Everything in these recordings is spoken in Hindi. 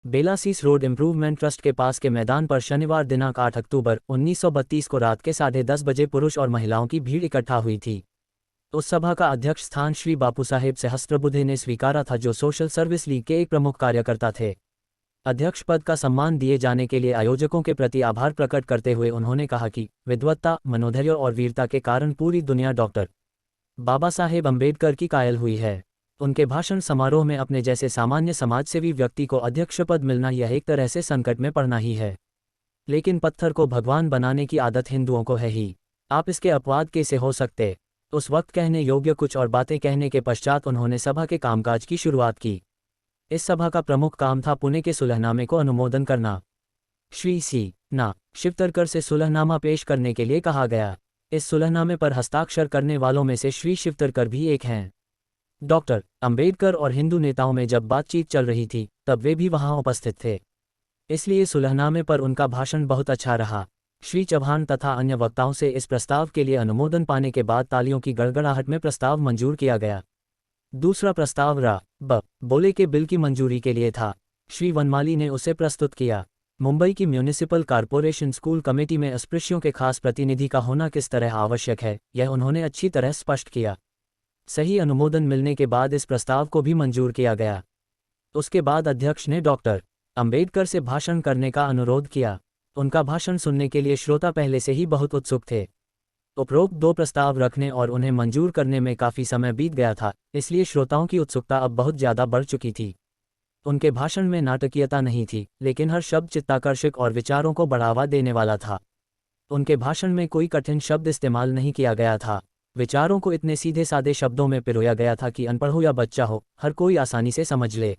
बेलासीस रोड इम्प्रूवमेंट ट्रस्ट के पास के मैदान पर शनिवार दिनांक 8 अक्टूबर 1932 को रात के 10:30 बजे पुरुष और महिलाओं की भीड़ इकट्ठा हुई थी। उस सभा का अध्यक्ष स्थान श्री बापू साहेब सहस्त्रबुद्धे ने स्वीकारा था, जो सोशल सर्विस लीग के एक प्रमुख कार्यकर्ता थे। अध्यक्ष पद का सम्मान दिए जाने के लिए आयोजकों के प्रति आभार प्रकट करते हुए उन्होंने कहा कि विद्वत्ता, मनोधैर्य और वीरता के कारण पूरी दुनिया डॉक्टर बाबा साहेब अम्बेडकर की कायल हुई है। उनके भाषण समारोह में अपने जैसे सामान्य समाजसेवी व्यक्ति को अध्यक्ष पद मिलना यह एक तरह से संकट में पड़ना ही है। लेकिन पत्थर को भगवान बनाने की आदत हिंदुओं को है ही। आप इसके अपवाद कैसे हो सकते। उस वक्त कहने योग्य कुछ और बातें कहने के पश्चात उन्होंने सभा के कामकाज की शुरुआत की। इस सभा का प्रमुख काम था पुणे के सुलहनामे को अनुमोदन करना। श्री सी ना शिवतरकर से सुलहनामा पेश करने के लिए कहा गया। इस सुलहनामे पर हस्ताक्षर करने वालों में से श्री शिवतरकर भी एक हैं। डॉक्टर अंबेडकर और हिंदू नेताओं में जब बातचीत चल रही थी तब वे भी वहां उपस्थित थे, इसलिए सुलहनामे पर उनका भाषण बहुत अच्छा रहा। श्री चौहान तथा अन्य वक्ताओं से इस प्रस्ताव के लिए अनुमोदन पाने के बाद तालियों की गड़गड़ाहट में प्रस्ताव मंजूर किया गया। दूसरा प्रस्ताव ब बोले के बिल की मंजूरी के लिए था। श्री वनमाली ने उसे प्रस्तुत किया। मुंबई की म्यूनिसिपल कॉरपोरेशन स्कूल कमेटी में अस्पृश्यों के खास प्रतिनिधि का होना किस तरह आवश्यक है, यह उन्होंने अच्छी तरह स्पष्ट किया। सही अनुमोदन मिलने के बाद इस प्रस्ताव को भी मंजूर किया गया। उसके बाद अध्यक्ष ने डॉक्टर अंबेडकर से भाषण करने का अनुरोध किया। उनका भाषण सुनने के लिए श्रोता पहले से ही बहुत उत्सुक थे। उपरोक्त दो प्रस्ताव रखने और उन्हें मंजूर करने में काफ़ी समय बीत गया था, इसलिए श्रोताओं की उत्सुकता अब बहुत ज़्यादा बढ़ चुकी थी। उनके भाषण में नाटकीयता नहीं थी, लेकिन हर शब्द चित्ताकर्षक और विचारों को बढ़ावा देने वाला था। उनके भाषण में कोई कठिन शब्द इस्तेमाल नहीं किया गया था। विचारों को इतने सीधे सादे शब्दों में पिरोया गया था कि अनपढ़ हो या बच्चा हो, हर कोई आसानी से समझ ले।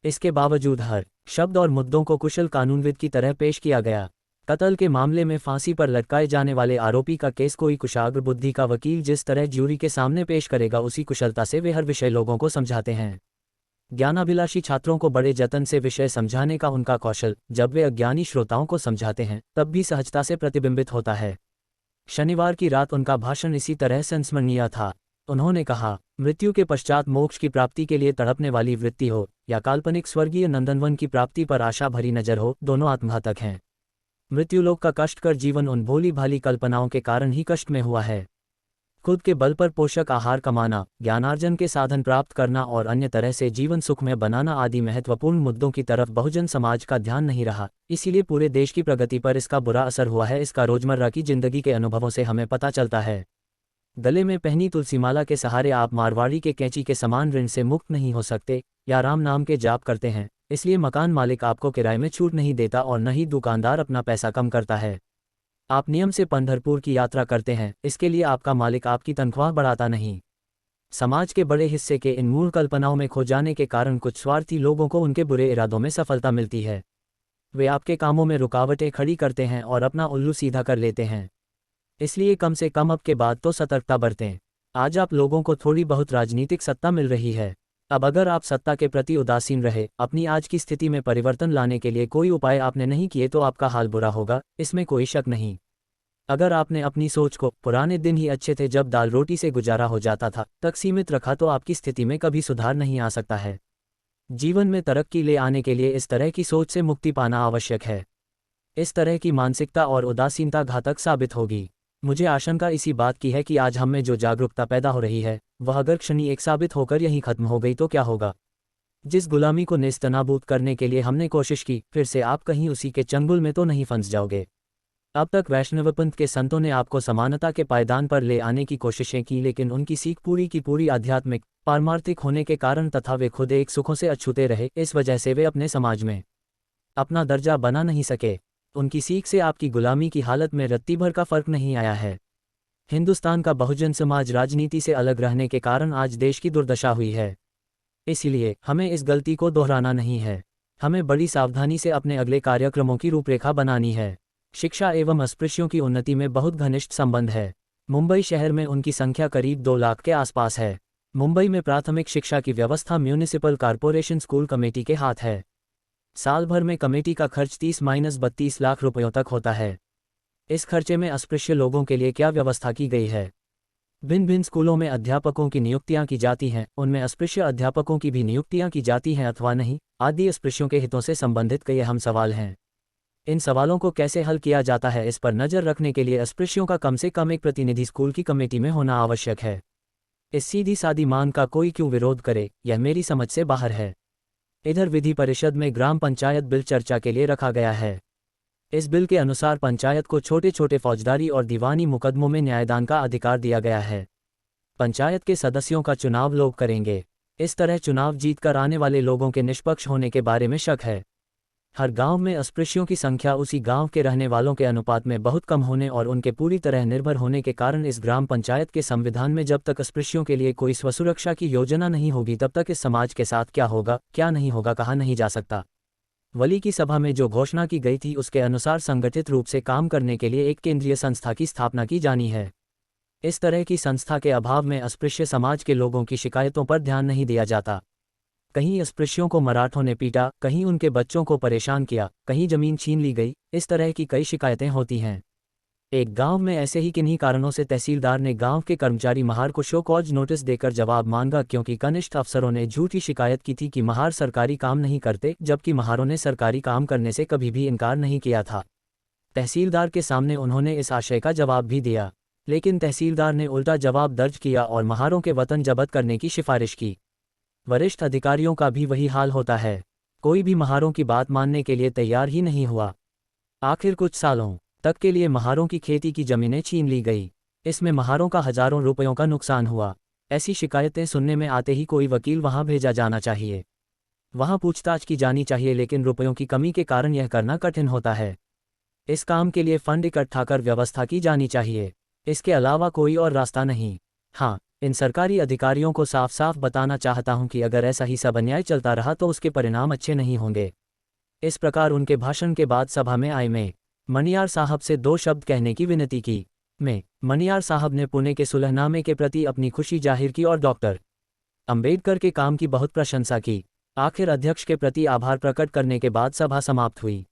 इसके बावजूद हर शब्द और मुद्दों को कुशल कानूनविद की तरह पेश किया गया। कत्ल के मामले में फांसी पर लटकाए जाने वाले आरोपी का केस कोई कुशाग्र बुद्धि का वकील जिस तरह ज्यूरी के सामने पेश करेगा, उसी कुशलता से वे हर विषय लोगों को समझाते हैं। ज्ञानाभिलाषी छात्रों को बड़े जतन से विषय समझाने का उनका कौशल, जब वे अज्ञानी श्रोताओं को समझाते हैं तब भी सहजता से प्रतिबिंबित होता है। शनिवार की रात उनका भाषण इसी तरह संस्मरणीय था। उन्होंने कहा, मृत्यु के पश्चात मोक्ष की प्राप्ति के लिए तड़पने वाली वृत्ति हो या काल्पनिक स्वर्गीय नंदनवन की प्राप्ति पर आशा भरी नजर हो, दोनों आत्मघातक हैं। मृत्युलोक का कष्टकर जीवन उन भोली भाली कल्पनाओं के कारण ही कष्ट में हुआ है। खुद के बल पर पोषक आहार कमाना, ज्ञानार्जन के साधन प्राप्त करना और अन्य तरह से जीवन सुखमय बनाना आदि महत्वपूर्ण मुद्दों की तरफ बहुजन समाज का ध्यान नहीं रहा, इसीलिए पूरे देश की प्रगति पर इसका बुरा असर हुआ है। इसका रोजमर्रा की जिंदगी के अनुभवों से हमें पता चलता है। गले में पहनी तुलसीमाला के सहारे आप मारवाड़ी के कैंची के समान ऋण से मुक्त नहीं हो सकते, या राम नाम के जाप करते हैं, इसलिए मकान मालिक आपको किराए में छूट नहीं देता और न ही दुकानदार अपना पैसा कम करता है। आप नियम से पंढरपुर की यात्रा करते हैं, इसके लिए आपका मालिक आपकी तनख्वाह बढ़ाता नहीं। समाज के बड़े हिस्से के इन मूल कल्पनाओं में खो जाने के कारण कुछ स्वार्थी लोगों को उनके बुरे इरादों में सफलता मिलती है। वे आपके कामों में रुकावटें खड़ी करते हैं और अपना उल्लू सीधा कर लेते हैं। इसलिए कम से कम अब के बाद तो सतर्कता बरतें। आज आप लोगों को थोड़ी बहुत राजनीतिक सत्ता मिल रही है। अब अगर आप सत्ता के प्रति उदासीन रहे, अपनी आज की स्थिति में परिवर्तन लाने के लिए कोई उपाय आपने नहीं किए तो आपका हाल बुरा होगा, इसमें कोई शक नहीं। अगर आपने अपनी सोच को पुराने दिन ही अच्छे थे जब दाल रोटी से गुजारा हो जाता था तक सीमित रखा तो आपकी स्थिति में कभी सुधार नहीं आ सकता है। जीवन में तरक्की ले आने के लिए इस तरह की सोच से मुक्ति पाना आवश्यक है। इस तरह की मानसिकता और उदासीनता घातक साबित होगी। मुझे आशंका इसी बात की है कि आज हम में जो जागरूकता पैदा हो रही है वह अगर क्षणी एक साबित होकर यहीं खत्म हो गई तो क्या होगा। जिस गुलामी को नेस्तनाबूद करने के लिए हमने कोशिश की, फिर से आप कहीं उसी के चंगुल में तो नहीं फंस जाओगे। अब तक वैष्णवपंथ के संतों ने आपको समानता के पायदान पर ले आने की कोशिशें की, लेकिन उनकी सीख पूरी की पूरी आध्यात्मिक पारमार्थिक होने के कारण तथा वे खुद एक सुखों से अछूते रहे, इस वजह से वे अपने समाज में अपना दर्जा बना नहीं सके। उनकी सीख से आपकी गुलामी की हालत में रत्ती भर का फर्क नहीं आया है। हिंदुस्तान का बहुजन समाज राजनीति से अलग रहने के कारण आज देश की दुर्दशा हुई है। इसलिए हमें इस गलती को दोहराना नहीं है। हमें बड़ी सावधानी से अपने अगले कार्यक्रमों की रूपरेखा बनानी है। शिक्षा एवं अस्पृश्यों की उन्नति में बहुत घनिष्ठ संबंध है। मुंबई शहर में उनकी संख्या करीब 2 लाख के आसपास है। मुंबई में प्राथमिक शिक्षा की व्यवस्था म्यूनिसिपल कॉरपोरेशन स्कूल कमेटी के हाथ है। साल भर में कमेटी का खर्च 30-32 लाख रुपयों तक होता है। इस खर्चे में अस्पृश्य लोगों के लिए क्या व्यवस्था की गई है? भिन्न भिन्न स्कूलों में अध्यापकों की नियुक्तियां की जाती हैं, उनमें अस्पृश्य अध्यापकों की भी नियुक्तियां की जाती हैं अथवा नहीं, आदि अस्पृश्यों के हितों से संबंधित कई अहम सवाल हैं। इन सवालों को कैसे हल किया जाता है, इस पर नज़र रखने के लिए अस्पृश्यों का कम से कम एक प्रतिनिधि स्कूल की कमेटी में होना आवश्यक है। इस सीधी सादी मांग का कोई क्यों विरोध करे, यह मेरी समझ से बाहर है। इधर विधि परिषद में ग्राम पंचायत बिल चर्चा के लिए रखा गया है। इस बिल के अनुसार पंचायत को छोटे छोटे फौजदारी और दीवानी मुकदमों में न्यायदान का अधिकार दिया गया है। पंचायत के सदस्यों का चुनाव लोग करेंगे। इस तरह चुनाव जीतकर आने वाले लोगों के निष्पक्ष होने के बारे में शक है। हर गांव में अस्पृश्यों की संख्या उसी गांव के रहने वालों के अनुपात में बहुत कम होने और उनके पूरी तरह निर्भर होने के कारण इस ग्राम पंचायत के संविधान में जब तक अस्पृश्यों के लिए कोई स्वसुरक्षा की योजना नहीं होगी तब तक इस समाज के साथ क्या होगा क्या नहीं होगा कहा नहीं जा सकता। वली की सभा में जो घोषणा की गई थी उसके अनुसार संगठित रूप से काम करने के लिए एक केंद्रीय संस्था की स्थापना की जानी है। इस तरह की संस्था के अभाव में अस्पृश्य समाज के लोगों की शिकायतों पर ध्यान नहीं दिया जाता। कहीं अस्पृश्यों को मराठों ने पीटा, कहीं उनके बच्चों को परेशान किया, कहीं जमीन छीन ली गई, इस तरह की कई शिकायतें होती हैं। एक गांव में ऐसे ही किन्हीं कारणों से तहसीलदार ने गांव के कर्मचारी महार को शो कॉज नोटिस देकर जवाब मांगा, क्योंकि कनिष्ठ अफसरों ने झूठी शिकायत की थी कि महार सरकारी काम नहीं करते, जबकि महारों ने सरकारी काम करने से कभी भी इनकार नहीं किया था। तहसीलदार के सामने उन्होंने इस आशय का जवाब भी दिया, लेकिन तहसीलदार ने उल्टा जवाब दर्ज किया और महारों के वतन जब्त करने की सिफारिश की। वरिष्ठ अधिकारियों का भी वही हाल होता है, कोई भी महारों की बात मानने के लिए तैयार ही नहीं हुआ। आखिर कुछ सालों तक के लिए महारों की खेती की जमीनें छीन ली गई। इसमें महारों का हजारों रुपयों का नुकसान हुआ। ऐसी शिकायतें सुनने में आते ही कोई वकील वहां भेजा जाना चाहिए, वहां पूछताछ की जानी चाहिए, लेकिन रुपयों की कमी के कारण यह करना कठिन होता है। इस काम के लिए फंड इकट्ठा कर व्यवस्था की जानी चाहिए, इसके अलावा कोई और रास्ता नहीं। हाँ, इन सरकारी अधिकारियों को साफ साफ बताना चाहता हूं कि अगर ऐसा ही सब अन्याय चलता रहा तो उसके परिणाम अच्छे नहीं होंगे। इस प्रकार उनके भाषण के बाद सभा में आए मैं मनियार साहब से 2 शब्द कहने की विनती की। मनियार साहब ने पुणे के सुलहनामे के प्रति अपनी खुशी जाहिर की और डॉक्टर अंबेडकर के काम की बहुत प्रशंसा की। आखिर अध्यक्ष के प्रति आभार प्रकट करने के बाद सभा समाप्त हुई।